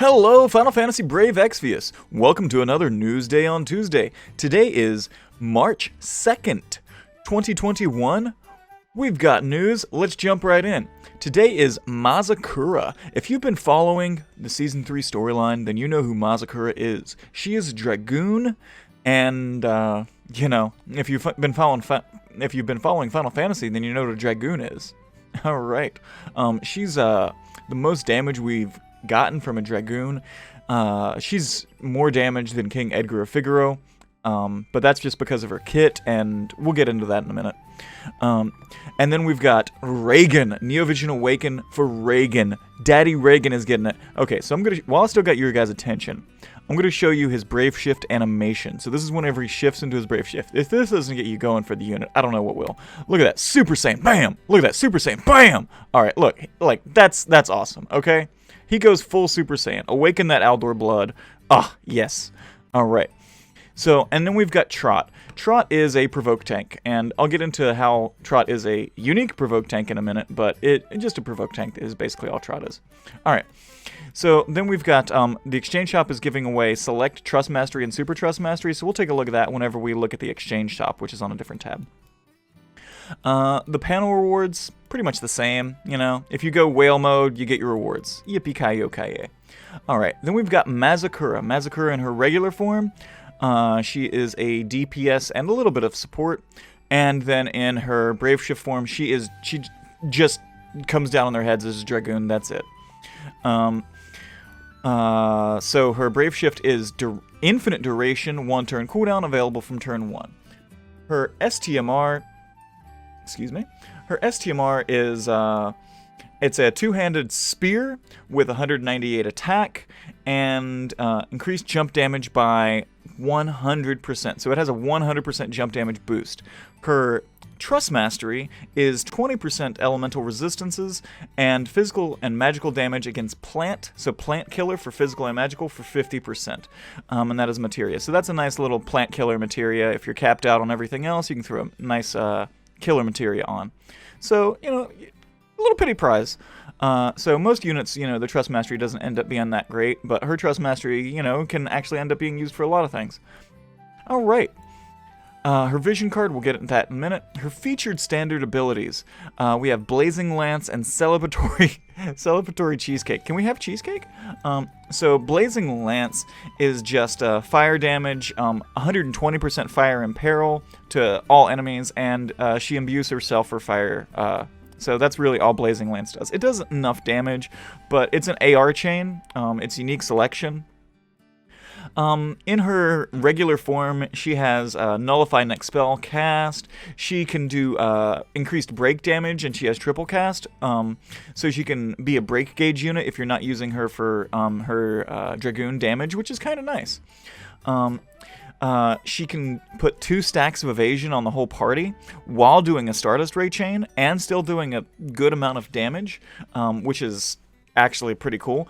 Hello, Final Fantasy Brave Exvius. Welcome to another News Day on Tuesday. Today is March 2nd, 2021. We've got news. Let's jump right in. Today is Mazurka. If you've been following the Season 3 storyline, then you know who Mazurka is. She is a Dragoon, and, if you've been following Final Fantasy, then you know what a Dragoon is. Alright. She's the most damage we've gotten from a Dragoon. She's more damage than King Edgar of Figaro, but that's just because of her kit, and we'll get into that in a minute. And then we've got Reagan, Neovision Awaken for Reagan. Daddy Reagan is getting it. Okay, so while I still got your guys' attention, I'm going to show you his Brave Shift animation. So this is whenever he shifts into his Brave Shift. If this doesn't get you going for the unit, I don't know what will. Look at that, Super Saiyan, bam! Look at that, Super Saiyan, bam! Alright, look, that's awesome, okay? He goes full Super Saiyan. Awaken that Aldor blood. Ah, yes. Alright. So, and then we've got Trot. Trot is a provoke tank, and I'll get into how Trot is a unique provoke tank in a minute, but just a provoke tank is basically all Trot is. Alright. So, then we've got, the Exchange Shop is giving away Select Trust Mastery and Super Trust Mastery, so we'll take a look at that whenever we look at the Exchange Shop, which is on a different tab. The panel rewards, pretty much the same, you know. If you go whale mode, you get your rewards. Yippee-ki-yo-ki-yay. Alright, then we've got Mazurka. Mazurka in her regular form. She is a DPS and a little bit of support. And then in her Brave Shift form, she just comes down on their heads as a Dragoon, that's it. So her Brave Shift is infinite duration, 1 turn cooldown, available from turn 1. Her STMR... Her STMR is, it's a two-handed spear with 198 attack and increased jump damage by 100%. So it has a 100% jump damage boost. Her Trust Mastery is 20% elemental resistances and physical and magical damage against plant. So plant killer for physical and magical for 50%. And that is materia. So that's a nice little plant killer materia. If you're capped out on everything else, you can throw a nice... killer materia on. So, a little pity prize. So most units, the Trust Mastery doesn't end up being that great, but her Trust Mastery, can actually end up being used for a lot of things. Alright. Her Vision card, we'll get into that in a minute. Her featured standard abilities. We have Blazing Lance and Celebratory Cheesecake. Can we have Cheesecake? So Blazing Lance is just fire damage, 120% fire in peril to all enemies, and she imbues herself for fire. So that's really all Blazing Lance does. It does enough damage, but it's an AR chain. It's unique selection. In her regular form, she has Nullify Next Spell cast. She can do increased break damage, and she has triple cast. So she can be a break gauge unit if you're not using her for her Dragoon damage, which is kind of nice. She can put 2 stacks of evasion on the whole party while doing a Stardust Ray chain and still doing a good amount of damage, which is actually pretty cool.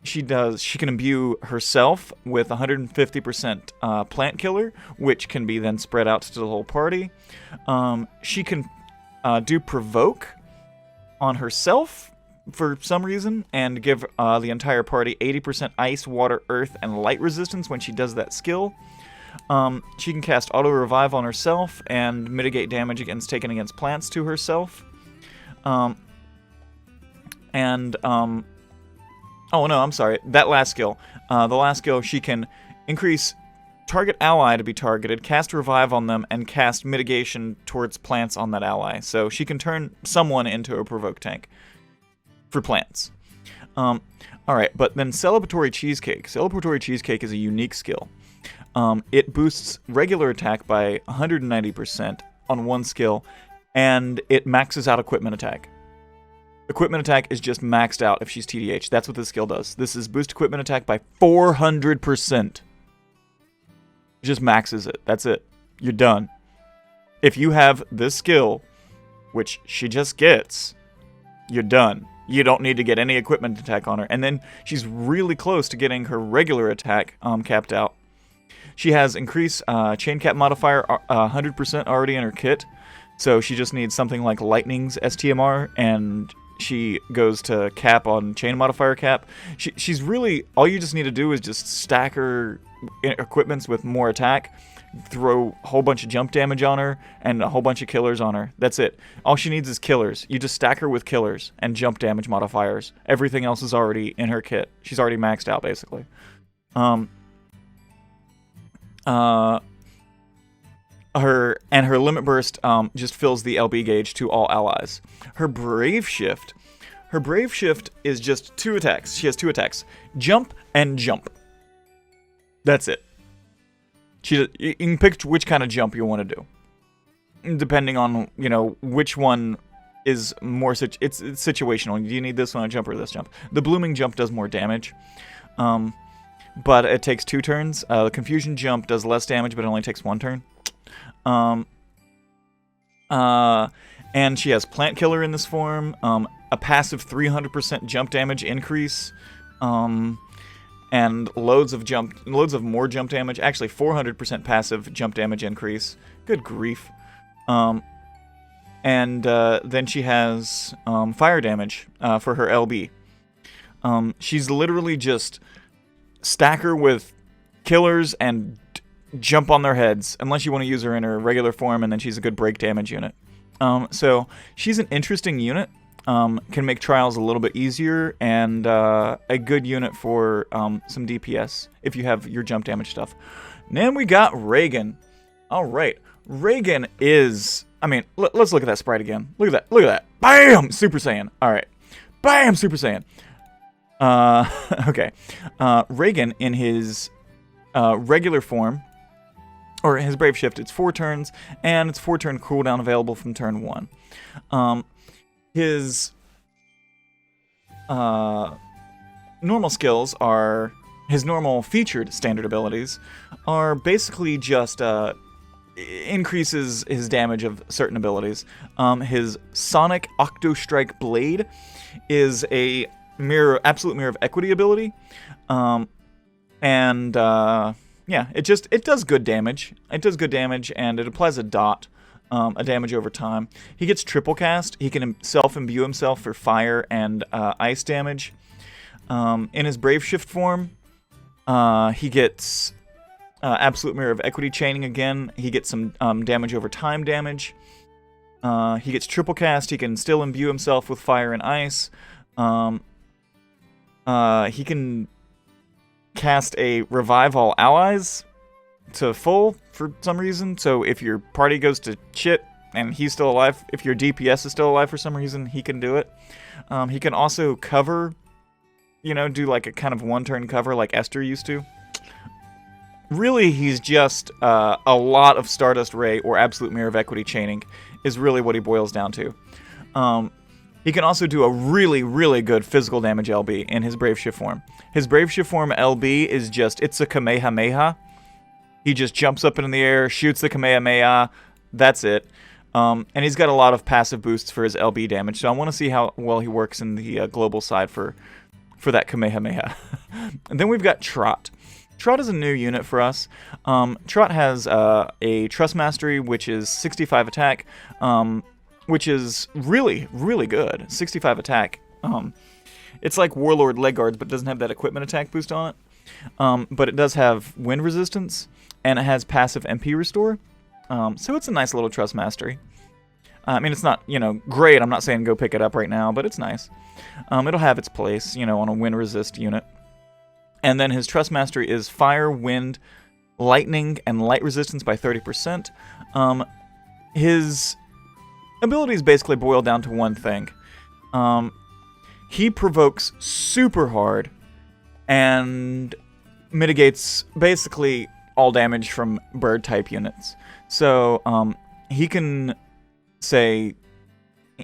She can imbue herself with 150% plant killer, which can be then spread out to the whole party. She can do provoke on herself for some reason and give the entire party 80% ice, water, earth, and light resistance when she does that skill. She can cast auto revive on herself and mitigate damage taken against plants to herself. Oh no, I'm sorry. That last skill. The last skill, she can increase target ally to be targeted, cast revive on them, and cast mitigation towards plants on that ally. So she can turn someone into a provoke tank for plants. Alright, but then Celebratory Cheesecake. Celebratory Cheesecake is a unique skill. It boosts regular attack by 190% on one skill, and it maxes out equipment attack. Equipment attack is just maxed out if she's TDH. That's what this skill does. This is boost equipment attack by 400%. Just maxes it. That's it. You're done. If you have this skill, which she just gets, you're done. You don't need to get any equipment attack on her. And then she's really close to getting her regular attack capped out. She has increased chain cap modifier 100% already in her kit. So she just needs something like Lightning's STMR, and she goes to cap on chain modifier cap. She's really, all you just need to do is just stack her equipments with more attack, throw a whole bunch of jump damage on her, and a whole bunch of killers on her. That's it. All she needs is killers. You just stack her with killers and jump damage modifiers. Everything else is already in her kit. She's already maxed out, basically. Her limit burst just fills the LB gauge to all allies. Her brave shift is just 2 attacks. She has 2 attacks: jump and jump. That's it. You can pick which kind of jump you want to do, depending on which one is more. It's situational. Do you need this one jump or this jump? The blooming jump does more damage. But it takes 2 turns. The confusion jump does less damage, but it only takes 1 turn. And she has plant killer in this form, a passive 300% jump damage increase, and loads of more jump damage. Actually, 400% passive jump damage increase. Good grief. And then she has fire damage for her LB. She's literally just stack her with killers and jump on their heads, unless you want to use her in her regular form, and then she's a good break damage unit. So she's an interesting unit. Can make trials a little bit easier, and a good unit for some DPS if you have your jump damage stuff. And then we got Reagan. All right, Reagan is. I mean, let's look at that sprite again. Look at that. Look at that. Bam! Super Saiyan. All right. Bam! Super Saiyan. Okay. Reagan in his regular form, or his brave shift, it's 4 turns, and it's 4 turn cooldown available from turn 1. His normal skills are, his normal featured standard abilities are basically just increases his damage of certain abilities. His Sonic Octo Strike Blade is a absolute mirror of equity ability, yeah, it does good damage. It does good damage, and it applies a dot, a damage over time. He gets triple cast. He can self-imbue himself for fire and ice damage. In his Brave Shift form, he gets absolute mirror of equity chaining again. He gets some damage over time damage. He gets triple cast. He can still imbue himself with fire and ice. He can cast a revive all allies to full for some reason. So if your party goes to shit and he's still alive, if your DPS is still alive for some reason, he can do it. He can also cover, do like a kind of 1-turn cover like Esther used to. Really, he's just a lot of Stardust Ray or Absolute Mirror of Equity chaining is really what he boils down to. He can also do a really, really good physical damage LB in his Brave Shift form. His Brave Shift form LB is just, it's a Kamehameha. He just jumps up in the air, shoots the Kamehameha, that's it. And he's got a lot of passive boosts for his LB damage, so I want to see how well he works in the global side for that Kamehameha. And then we've got Trot. Trot is a new unit for us. Trot has a Trust Mastery, which is 65 attack, which is really, really good. 65 attack. It's like Warlord Leg Guards, but doesn't have that equipment attack boost on it. But it does have wind resistance, and it has passive MP restore. So it's a nice little Trust Mastery. I mean, it's not, great. I'm not saying go pick it up right now, but it's nice. It'll have its place, on a wind resist unit. And then his Trust Mastery is Fire, Wind, Lightning, and Light Resistance by 30%. His abilities basically boil down to one thing. He provokes super hard and mitigates basically all damage from bird type units. So he can say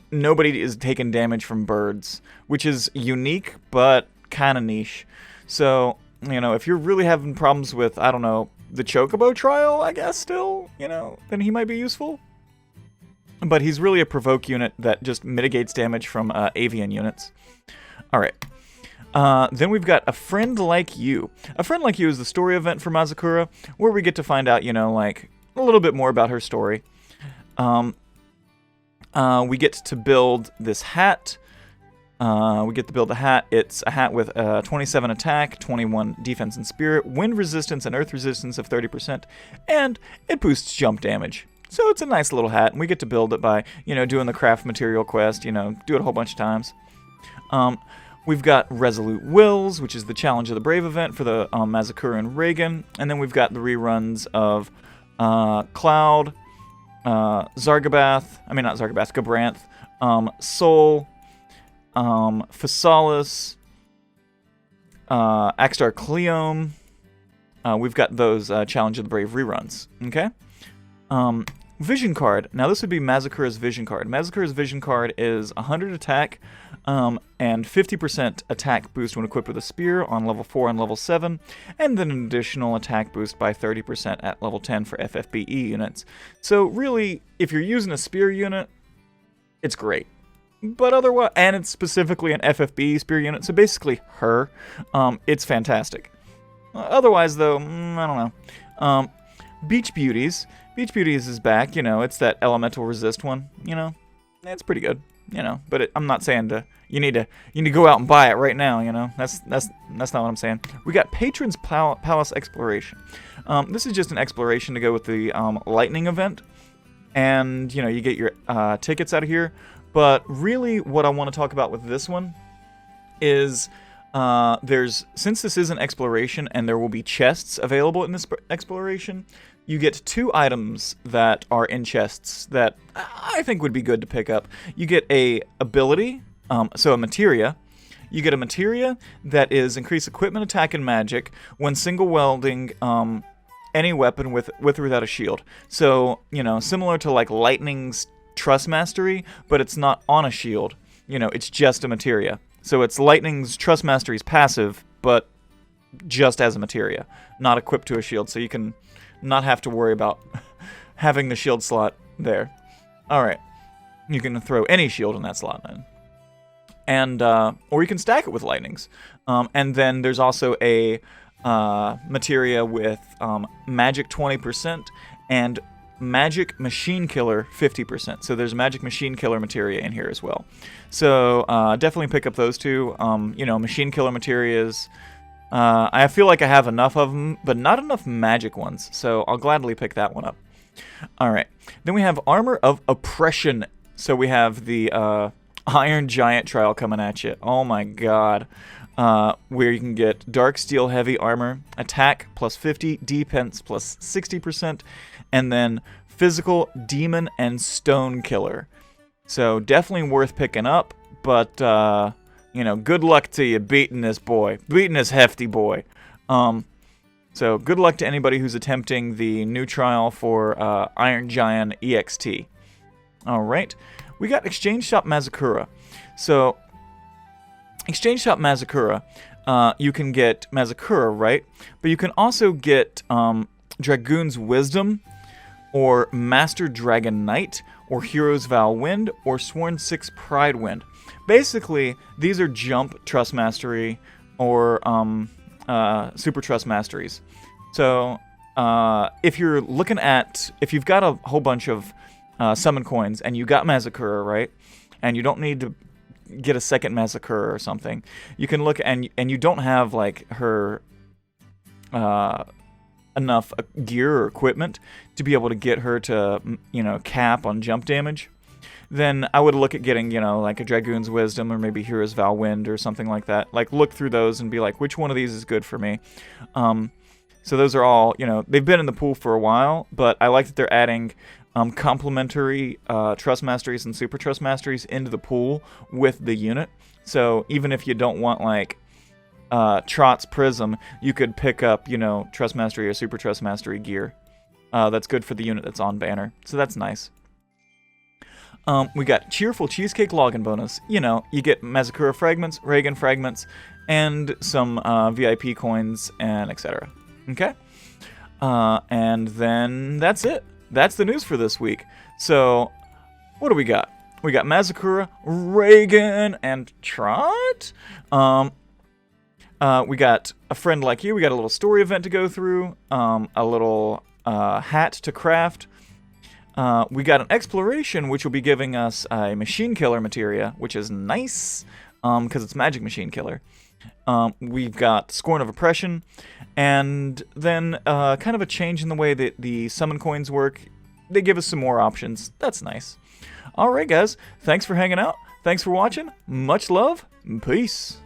nobody is taking damage from birds, which is unique but kind of niche. So, if you're really having problems with, I don't know, the Chocobo trial, I guess still, then he might be useful. But he's really a provoke unit that just mitigates damage from avian units. Alright. Then we've got A Friend Like You. A Friend Like You is the story event for Mazurka, where we get to find out, a little bit more about her story. We get to build this hat, We get to build a hat. It's a hat with 27 attack, 21 defense and spirit, wind resistance and earth resistance of 30%, and it boosts jump damage. So it's a nice little hat, and we get to build it by, doing the craft material quest, do it a whole bunch of times. We've got Resolute Wills, which is the Challenge of the Brave event for the Mazurka Raegen, and then we've got the reruns of Cloud, Gabranth, Soul, Physalis, Axstar Cleome. We've got those Challenge of the Brave reruns, okay? Vision card. Now this would be Mazurka's Vision card. Mazurka's Vision card is 100 attack and 50% attack boost when equipped with a spear on level 4 and level 7, and then an additional attack boost by 30% at level 10 for FFBE units. So really, if you're using a spear unit, it's great. But otherwise, and it's specifically an FFBE spear unit, so basically her, it's fantastic. Otherwise though, I don't know. Beach Beauties. Beach Beauties is back, it's that elemental resist one, it's pretty good, but I'm not saying you need to go out and buy it right now, that's not what I'm saying. We got Patron's Palace Exploration. This is just an exploration to go with the lightning event, and you get your tickets out of here. But really, what I want to talk about with this one is since this is an exploration and there will be chests available in this exploration, you get 2 items that are in chests that I think would be good to pick up. You get a ability, so a materia. You get a materia that is increase equipment, attack, and magic when single welding any weapon with or without a shield. So, similar to like Lightning's Trust Mastery, but it's not on a shield. It's just a materia. So it's Lightning's Trust Mastery's passive, but just as a materia, not equipped to a shield, so you can not have to worry about having the shield slot there. Alright. You can throw any shield in that slot then. And, or you can stack it with Lightnings. And then there's also a materia with magic 20% and Magic Machine Killer 50%. So there's Magic Machine Killer materia in here as well. So definitely pick up those 2. Machine Killer materias. I feel like I have enough of them, but not enough magic ones. So I'll gladly pick that one up. Alright. Then we have Armor of Oppression. So we have the Iron Giant trial coming at you. Oh my god. Where you can get Dark Steel Heavy Armor, Attack plus 50, Defense plus 60%, and then Physical, Demon, and Stone Killer. So definitely worth picking up, but, good luck to you beating this hefty boy. So good luck to anybody who's attempting the new trial for Iron Giant EXT. Alright, we got Exchange Shop Mazurka. So, Exchange Shop Mazurka, you can get Mazurka, right? But you can also get Dragoon's Wisdom, or Master Dragon Knight, or Hero's Vow Wind, or Sworn 6 Pride Wind. Basically, these are jump Trust Mastery, or Super Trust Masteries. So, if you've got a whole bunch of summon coins, and you got Mazurka, right? And you don't need to get a second Mazurka or something, you can look, and you don't have, like, her enough gear or equipment to be able to get her to, cap on jump damage, then I would look at getting, like a Dragoon's Wisdom or maybe Hero's Vow Wind or something like that. Like, look through those and be like, which one of these is good for me? So those are all, they've been in the pool for a while, but I like that they're adding complementary Trust Masteries and Super Trust Masteries into the pool with the unit. So even if you don't want, like, Trot's Prism, you could pick up, Trust Mastery or Super Trust Mastery gear. That's good for the unit that's on banner. So that's nice. We got Cheerful Cheesecake Login bonus. You get Mazurka fragments, Raegen fragments, and some VIP coins, and etc. Okay? And then that's it. That's the news for this week. So, what do we got? We got Mazurka, Raegen, and Trot. We got A Friend Like You. We got a little story event to go through. A little hat to craft. We got an exploration, which will be giving us a Machine Killer materia, which is nice. because it's Magic Machine Killer. We've got Scorn of Oppression, and then kind of a change in the way that the summon coins work. They give us some more options. That's nice. Alright guys, thanks for hanging out. Thanks for watching. Much love. Peace.